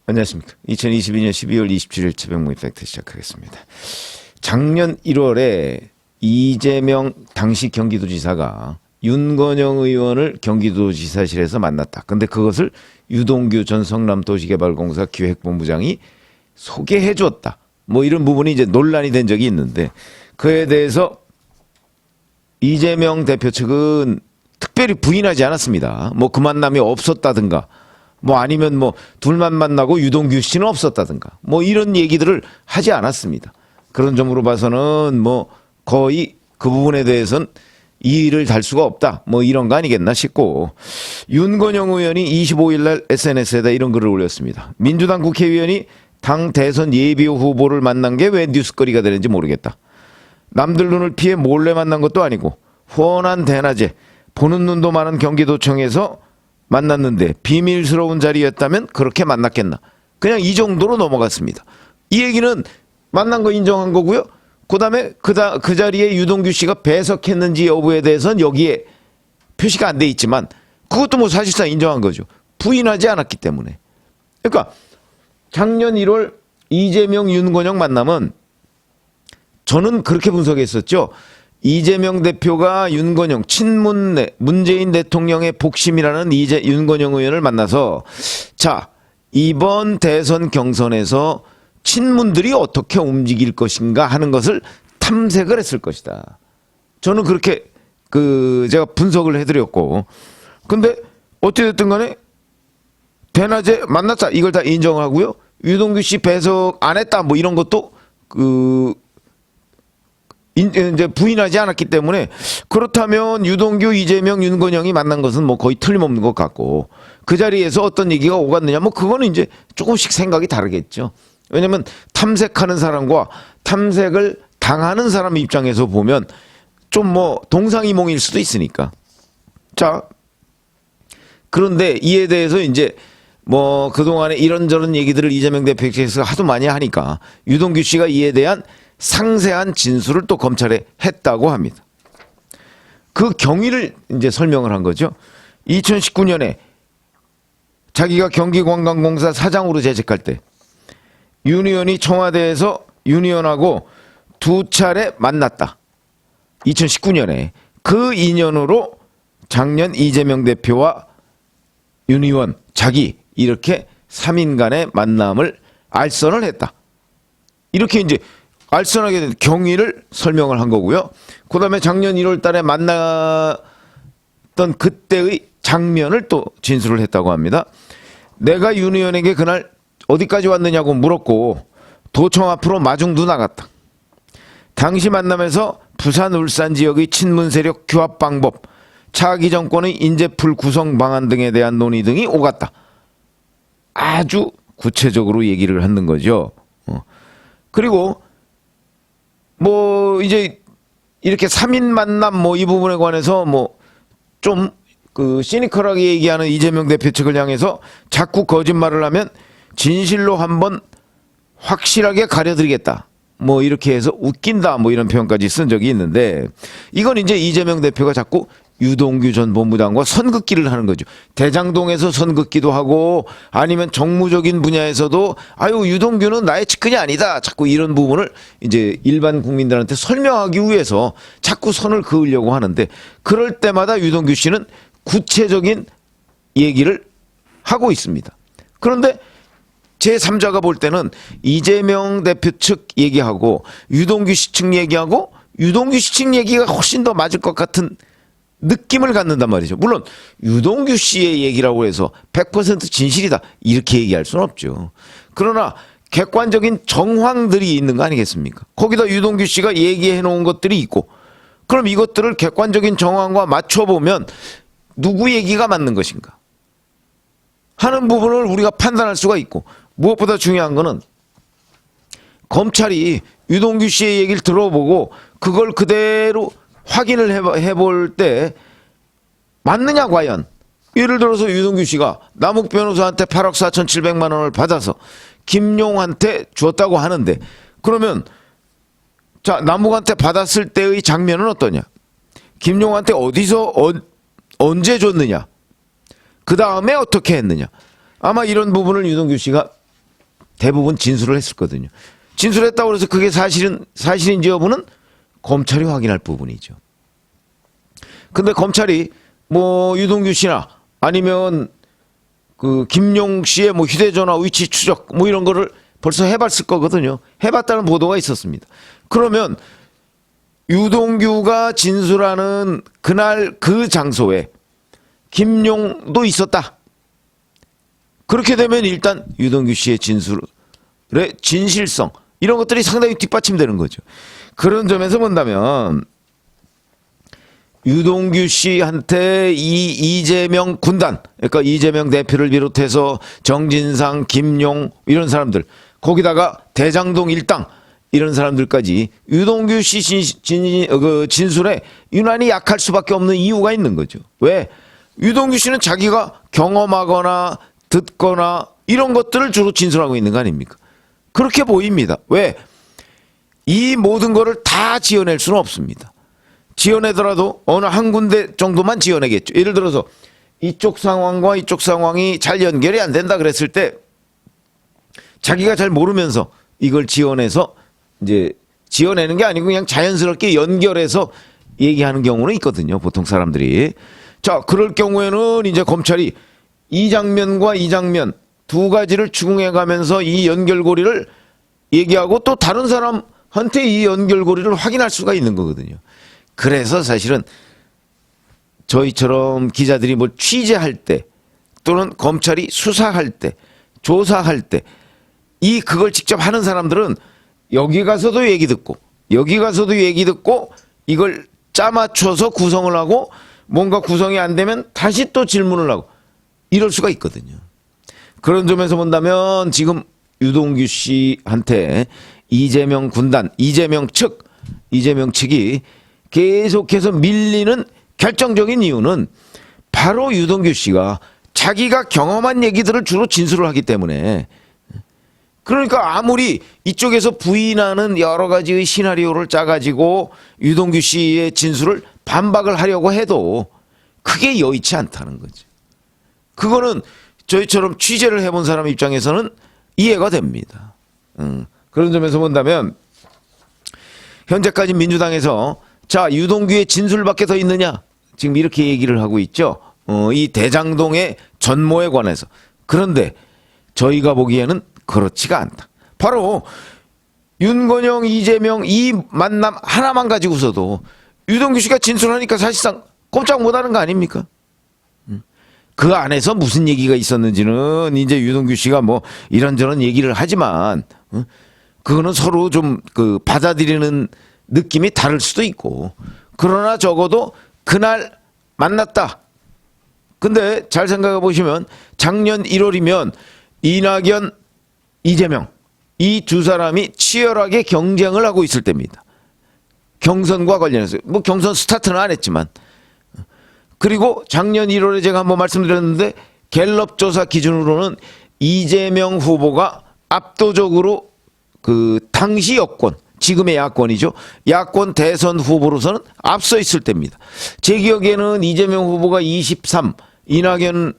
안녕하십니까. 2022년 12월 27일 최병무 팩트 시작하겠습니다. 작년 1월에 이재명 당시 경기도지사가 윤건영 의원을 경기도지사실에서 만났다. 근데 그것을 유동규 전 성남도시개발공사 기획본부장이 소개해 줬다. 뭐 이런 부분이 이제 논란이 된 적이 있는데, 그에 대해서 이재명 대표 측은 특별히 부인하지 않았습니다. 뭐 그 만남이 없었다든가, 뭐 아니면 뭐 둘만 만나고 유동규 씨는 없었다든가, 뭐 이런 얘기들을 하지 않았습니다. 그런 점으로 봐서는 뭐 거의 그 부분에 대해서는 이의를 달 수가 없다, 뭐 이런 거 아니겠나 싶고, 윤건영 의원이 25일 날 SNS에다 이런 글을 올렸습니다. 민주당 국회의원이 당 대선 예비 후보를 만난 게 왜 뉴스거리가 되는지 모르겠다. 남들 눈을 피해 몰래 만난 것도 아니고 훤한 대낮에 보는 눈도 많은 경기도청에서 만났는데 비밀스러운 자리였다면 그렇게 만났겠나. 그냥 이 정도로 넘어갔습니다. 이 얘기는 만난 거 인정한 거고요. 그다음에 그 자리에 유동규 씨가 배석했는지 여부에 대해서는 여기에 표시가 안 돼 있지만 그것도 뭐 사실상 인정한 거죠. 부인하지 않았기 때문에. 그러니까 작년 1월 이재명 윤건영 만남은 저는 그렇게 분석했었죠. 이재명 대표가 윤건영 문재인 대통령의 복심이라는 윤건영 의원을 만나서, 자, 이번 대선 경선에서 친문들이 어떻게 움직일 것인가 하는 것을 탐색을 했을 것이다. 저는 그렇게 제가 분석을 해드렸고, 근데 어찌됐든 간에 대낮에 만났다, 이걸 다 인정하고요. 유동규 씨 배석 안 했다, 뭐 이런 것도 이제 부인하지 않았기 때문에, 그렇다면 유동규, 이재명, 윤건영이 만난 것은 뭐 거의 틀림없는 것 같고, 그 자리에서 어떤 얘기가 오갔느냐, 뭐 그거는 이제 조금씩 생각이 다르겠죠. 왜냐면 탐색하는 사람과 탐색을 당하는 사람 입장에서 보면 좀 뭐 동상이몽일 수도 있으니까. 자, 그런데 이에 대해서 이제 뭐 그동안에 이런저런 얘기들을 이재명 대표께서 하도 많이 하니까 유동규 씨가 이에 대한 상세한 진술을 또 검찰에 했다고 합니다. 그 경위를 이제 설명을 한 거죠. 2019년에 자기가 경기관광공사 사장으로 재직할 때 윤 의원이 청와대에서 윤 의원하고 2차례 만났다. 2019년에 그 인연으로 작년 이재명 대표와 윤 의원, 자기 이렇게 3인간의 만남을 알선을 했다. 이렇게 이제 알선하게 된 경위를 설명을 한 거고요. 그 다음에 작년 1월 달에 만났던 그때의 장면을 또 진술을 했다고 합니다. 내가 윤 의원에게 그날 어디까지 왔느냐고 물었고 도청 앞으로 마중도 나갔다. 당시 만남에서 부산 울산 지역의 친문 세력 규합 방법, 차기 정권의 인재풀 구성 방안 등에 대한 논의 등이 오갔다. 아주 구체적으로 얘기를 하는 거죠. 그리고 뭐 이제 이렇게 3인 만남 뭐 이 부분에 관해서 뭐 좀 시니컬하게 얘기하는 이재명 대표 측을 향해서 자꾸 거짓말을 하면 진실로 한번 확실하게 가려드리겠다. 뭐 이렇게 해서 웃긴다, 뭐 이런 표현까지 쓴 적이 있는데, 이건 이제 이재명 대표가 자꾸 유동규 전 본부장과 선긋기를 하는 거죠. 대장동에서 선긋기도 하고 아니면 정무적인 분야에서도 아유 유동규는 나의 측근이 아니다, 자꾸 이런 부분을 이제 일반 국민들한테 설명하기 위해서 자꾸 선을 그으려고 하는데, 그럴 때마다 유동규 씨는 구체적인 얘기를 하고 있습니다. 그런데 제3자가 볼 때는 이재명 대표 측 얘기하고 유동규 씨 측 얘기하고 유동규 씨 측 얘기가 훨씬 더 맞을 것 같은 느낌을 갖는단 말이죠. 물론 유동규 씨의 얘기라고 해서 100% 진실이다 이렇게 얘기할 수는 없죠. 그러나 객관적인 정황들이 있는 거 아니겠습니까? 거기다 유동규 씨가 얘기해 놓은 것들이 있고, 그럼 이것들을 객관적인 정황과 맞춰보면 누구 얘기가 맞는 것인가 하는 부분을 우리가 판단할 수가 있고, 무엇보다 중요한 거는 검찰이 유동규 씨의 얘기를 들어보고 그걸 그대로 확인을 해볼 때 맞느냐 과연. 예를 들어서 유동규 씨가 남욱 변호사한테 8억 4,700만 원을 받아서 김용한테 줬다고 하는데, 그러면 자, 남욱한테 받았을 때의 장면은 어떠냐, 김용한테 어디서 언제 줬느냐, 그 다음에 어떻게 했느냐, 아마 이런 부분을 유동규 씨가 대부분 진술을 했었거든요. 진술했다고 해서 그게 사실인지 여부는 검찰이 확인할 부분이죠. 근데 검찰이 뭐 유동규 씨나 아니면 그 김용 씨의 뭐 휴대전화 위치 추적 뭐 이런 거를 벌써 해봤을 거거든요. 해봤다는 보도가 있었습니다. 그러면 유동규가 진술하는 그날 그 장소에 김용도 있었다. 그렇게 되면 일단 유동규 씨의 진술의 진실성 이런 것들이 상당히 뒷받침되는 거죠. 그런 점에서 본다면 유동규 씨한테 이 이재명 군단, 그러니까 이재명 대표를 비롯해서 정진상, 김용 이런 사람들, 거기다가 대장동 일당 이런 사람들까지 유동규 씨 진술에 유난히 약할 수밖에 없는 이유가 있는 거죠. 왜? 유동규 씨는 자기가 경험하거나 듣거나 이런 것들을 주로 진술하고 있는 거 아닙니까? 그렇게 보입니다. 왜? 이 모든 거를 다 지어낼 수는 없습니다. 지어내더라도 어느 한 군데 정도만 지어내겠죠. 예를 들어서 이쪽 상황과 이쪽 상황이 잘 연결이 안 된다 그랬을 때 자기가 잘 모르면서 이걸 지어내서 이제 지어내는 게 아니고 그냥 자연스럽게 연결해서 얘기하는 경우는 있거든요. 보통 사람들이. 자, 그럴 경우에는 이제 검찰이 이 장면과 이 장면 두 가지를 추궁해 가면서 이 연결고리를 얘기하고 또 다른 사람한테 이 연결고리를 확인할 수가 있는 거거든요. 그래서 사실은 저희처럼 기자들이 뭘 취재할 때 또는 검찰이 수사할 때 조사할 때 그걸 직접 하는 사람들은 여기 가서도 얘기 듣고 여기 가서도 얘기 듣고 이걸 짜맞춰서 구성을 하고 뭔가 구성이 안 되면 다시 또 질문을 하고 이럴 수가 있거든요. 그런 점에서 본다면 지금 유동규 씨한테 이재명 군단, 이재명 측이 계속해서 밀리는 결정적인 이유는 바로 유동규 씨가 자기가 경험한 얘기들을 주로 진술을 하기 때문에 그러니까 아무리 이쪽에서 부인하는 여러 가지의 시나리오를 짜가지고 유동규 씨의 진술을 반박을 하려고 해도 그게 여의치 않다는 거죠. 그거는 저희처럼 취재를 해본 사람 입장에서는 이해가 됩니다. 그런 점에서 본다면 현재까지 민주당에서 자, 유동규의 진술밖에 더 있느냐? 지금 이렇게 얘기를 하고 있죠. 이 대장동의 전모에 관해서. 그런데 저희가 보기에는 그렇지가 않다. 바로 윤건영, 이재명 이 만남 하나만 가지고서도 유동규 씨가 진술하니까 사실상 꼼짝 못하는 거 아닙니까? 그 안에서 무슨 얘기가 있었는지는 이제 유동규 씨가 뭐 이런저런 얘기를 하지만 그거는 서로 좀 그 받아들이는 느낌이 다를 수도 있고 그러나 적어도 그날 만났다. 근데 잘 생각해 보시면 작년 1월이면 이낙연, 이재명 이 두 사람이 치열하게 경쟁을 하고 있을 때입니다. 경선과 관련해서 뭐 경선 스타트는 안 했지만 그리고 작년 1월에 제가 한번 말씀드렸는데 갤럽 조사 기준으로는 이재명 후보가 압도적으로 그 당시 여권 지금의 야권이죠. 야권 대선 후보로서는 앞서 있을 때입니다. 제 기억에는 이재명 후보가 23, 이낙연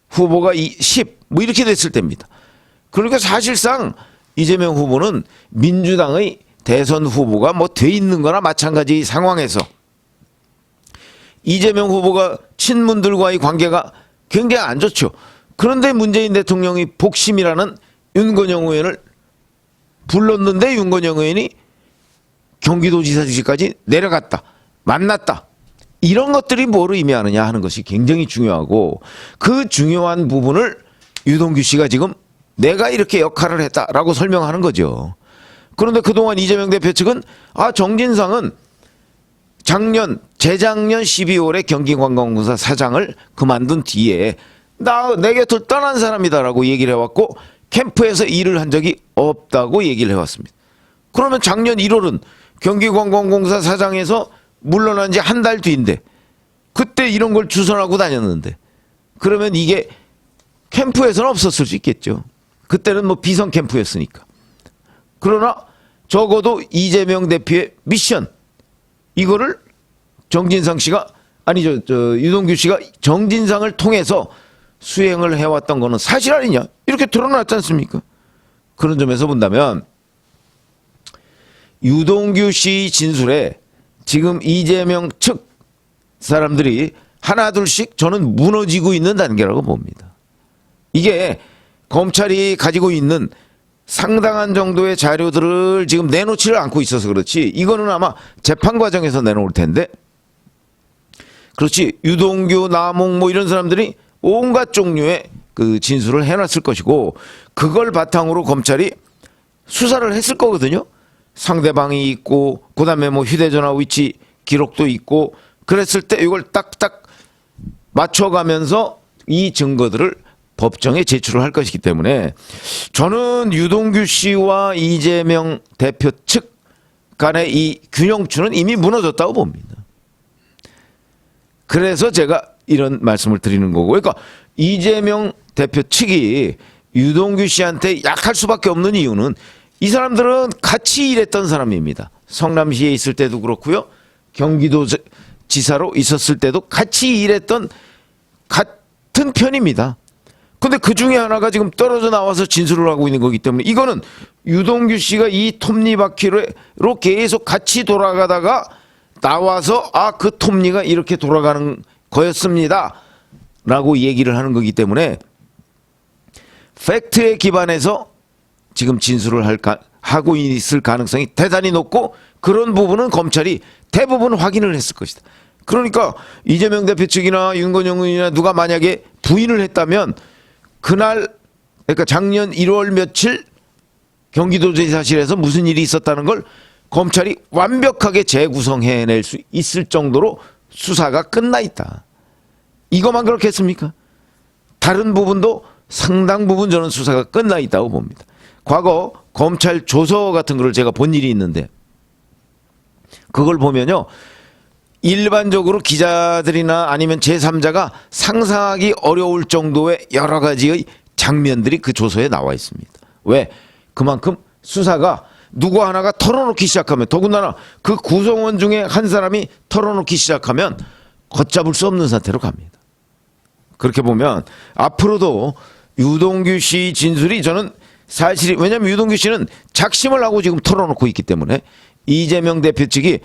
후보가 10, 뭐 이렇게 됐을 때입니다. 그러니까 사실상 이재명 후보는 민주당의 대선 후보가 뭐 돼 있는 거나 마찬가지 상황에서 이재명 후보가 친문들과의 관계가 굉장히 안 좋죠. 그런데 문재인 대통령이 복심이라는 윤건영 의원을 불렀는데 윤건영 의원이 경기도지사직까지 내려갔다. 만났다. 이런 것들이 뭐를 의미하느냐 하는 것이 굉장히 중요하고 그 중요한 부분을 유동규 씨가 지금 내가 이렇게 역할을 했다라고 설명하는 거죠. 그런데 그동안 이재명 대표 측은 정진상은 재작년 12월에 경기관광공사 사장을 그만둔 뒤에 내 곁을 떠난 사람이다라고 얘기를 해왔고 캠프에서 일을 한 적이 없다고 얘기를 해왔습니다. 그러면 작년 1월은 경기관광공사 사장에서 물러난 지 한 달 뒤인데 그때 이런 걸 주선하고 다녔는데 그러면 이게 캠프에서는 없었을 수 있겠죠. 그때는 뭐 비선 캠프였으니까. 그러나 적어도 이재명 대표의 미션 이거를 정진상 씨가 유동규 씨가 정진상을 통해서 수행을 해왔던 거는 사실 아니냐 이렇게 드러났지 않습니까? 그런 점에서 본다면 유동규 씨 진술에 지금 이재명 측 사람들이 하나둘씩 저는 무너지고 있는 단계라고 봅니다. 이게 검찰이 가지고 있는 상당한 정도의 자료들을 지금 내놓지를 않고 있어서 그렇지, 이거는 아마 재판 과정에서 내놓을 텐데, 그렇지, 유동규, 남홍 뭐 이런 사람들이 온갖 종류의 그 진술을 해놨을 것이고, 그걸 바탕으로 검찰이 수사를 했을 거거든요. 상대방이 있고, 그 다음에 뭐 휴대전화 위치 기록도 있고, 그랬을 때 이걸 딱딱 맞춰가면서 이 증거들을 법정에 제출을 할 것이기 때문에 저는 유동규 씨와 이재명 대표 측 간의 이 균형추는 이미 무너졌다고 봅니다. 그래서 제가 이런 말씀을 드리는 거고, 그러니까 이재명 대표 측이 유동규 씨한테 약할 수밖에 없는 이유는 이 사람들은 같이 일했던 사람입니다. 성남시에 있을 때도 그렇고요, 경기도 지사로 있었을 때도 같이 일했던 같은 편입니다. 근데 그 중에 하나가 지금 떨어져 나와서 진술을 하고 있는 거기 때문에 이거는 유동규 씨가 이 톱니바퀴로 계속 같이 돌아가다가 나와서 아, 그 톱니가 이렇게 돌아가는 거였습니다 라고 얘기를 하는 거기 때문에 팩트에 기반해서 지금 진술을 하고 있을 가능성이 대단히 높고, 그런 부분은 검찰이 대부분 확인을 했을 것이다. 그러니까 이재명 대표 측이나 윤건영 의원이나 누가 만약에 부인을 했다면 그날, 그러니까 작년 1월 며칠 경기도지사실에서 무슨 일이 있었다는 걸 검찰이 완벽하게 재구성해낼 수 있을 정도로 수사가 끝나 있다. 이것만 그렇겠습니까? 다른 부분도 상당 부분 저는 수사가 끝나 있다고 봅니다. 과거 검찰 조서 같은 걸 제가 본 일이 있는데, 그걸 보면요, 일반적으로 기자들이나 아니면 제3자가 상상하기 어려울 정도의 여러 가지의 장면들이 그 조서에 나와 있습니다. 왜? 그만큼 수사가 누구 하나가 털어놓기 시작하면, 더군다나 그 구성원 중에 한 사람이 털어놓기 시작하면 걷잡을 수 없는 상태로 갑니다. 그렇게 보면 앞으로도 유동규 씨 진술이 저는 사실이, 왜냐하면 유동규 씨는 작심을 하고 지금 털어놓고 있기 때문에 이재명 대표 측이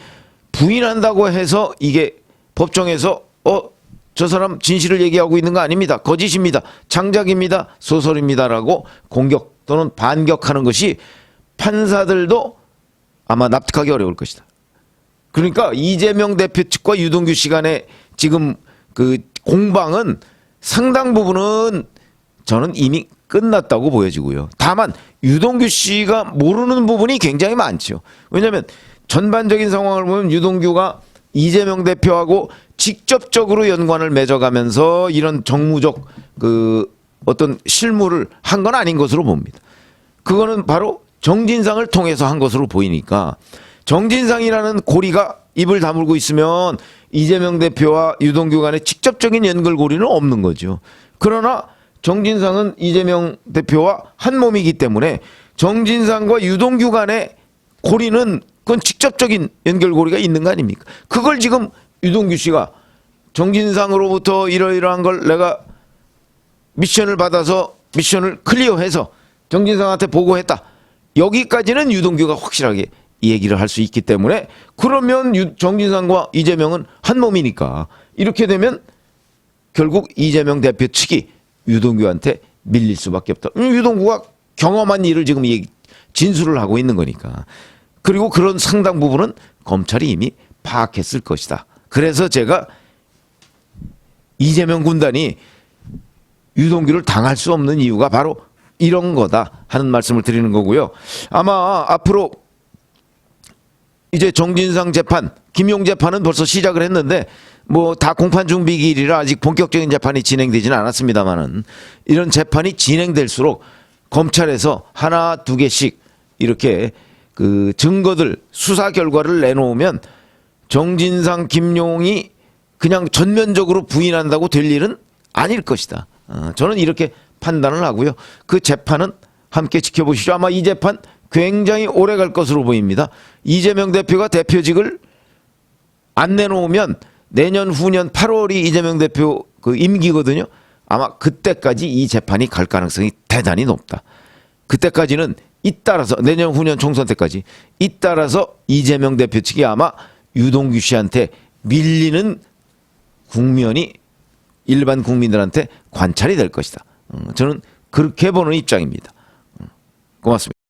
부인한다고 해서 이게 법정에서 저 사람 진실을 얘기하고 있는 거 아닙니다, 거짓입니다, 창작입니다, 소설입니다라고 공격 또는 반격하는 것이 판사들도 아마 납득하기 어려울 것이다. 그러니까 이재명 대표 측과 유동규 씨 간의 지금 그 공방은 상당 부분은 저는 이미 끝났다고 보여지고요. 다만 유동규 씨가 모르는 부분이 굉장히 많죠. 왜냐하면 전반적인 상황을 보면 유동규가 이재명 대표하고 직접적으로 연관을 맺어가면서 이런 정무적 그 어떤 실무를 한 건 아닌 것으로 봅니다. 그거는 바로 정진상을 통해서 한 것으로 보이니까, 정진상이라는 고리가 입을 다물고 있으면 이재명 대표와 유동규 간의 직접적인 연결고리는 없는 거죠. 그러나 정진상은 이재명 대표와 한 몸이기 때문에 정진상과 유동규 간의 고리는 그건 직접적인 연결고리가 있는 거 아닙니까? 그걸 지금 유동규 씨가 정진상으로부터 이러이러한 걸 내가 미션을 받아서 미션을 클리어해서 정진상한테 보고했다, 여기까지는 유동규가 확실하게 얘기를 할 수 있기 때문에, 그러면 정진상과 이재명은 한 몸이니까 이렇게 되면 결국 이재명 대표 측이 유동규한테 밀릴 수밖에 없다. 유동규가 경험한 일을 지금 진술을 하고 있는 거니까. 그리고 그런 상당 부분은 검찰이 이미 파악했을 것이다. 그래서 제가 이재명 군단이 유동규를 당할 수 없는 이유가 바로 이런 거다 하는 말씀을 드리는 거고요. 아마 앞으로 이제 정진상 재판, 김용 재판은 벌써 시작을 했는데 뭐 다 공판 준비 기일이라 아직 본격적인 재판이 진행되지는 않았습니다만은, 이런 재판이 진행될수록 검찰에서 하나 두 개씩 이렇게 그 증거들, 수사 결과를 내놓으면 정진상, 김용이 그냥 전면적으로 부인한다고 될 일은 아닐 것이다. 저는 이렇게 판단을 하고요. 그 재판은 함께 지켜보시죠. 아마 이 재판 굉장히 오래 갈 것으로 보입니다. 이재명 대표가 대표직을 안 내놓으면 내년 후년 8월이 이재명 대표 그 임기거든요. 아마 그때까지 이 재판이 갈 가능성이 대단히 높다. 그때까지는 잇따라서 내년 후년 총선 때까지 잇따라서 이재명 대표 측이 아마 유동규 씨한테 밀리는 국면이 일반 국민들한테 관찰이 될 것이다. 저는 그렇게 보는 입장입니다. 고맙습니다.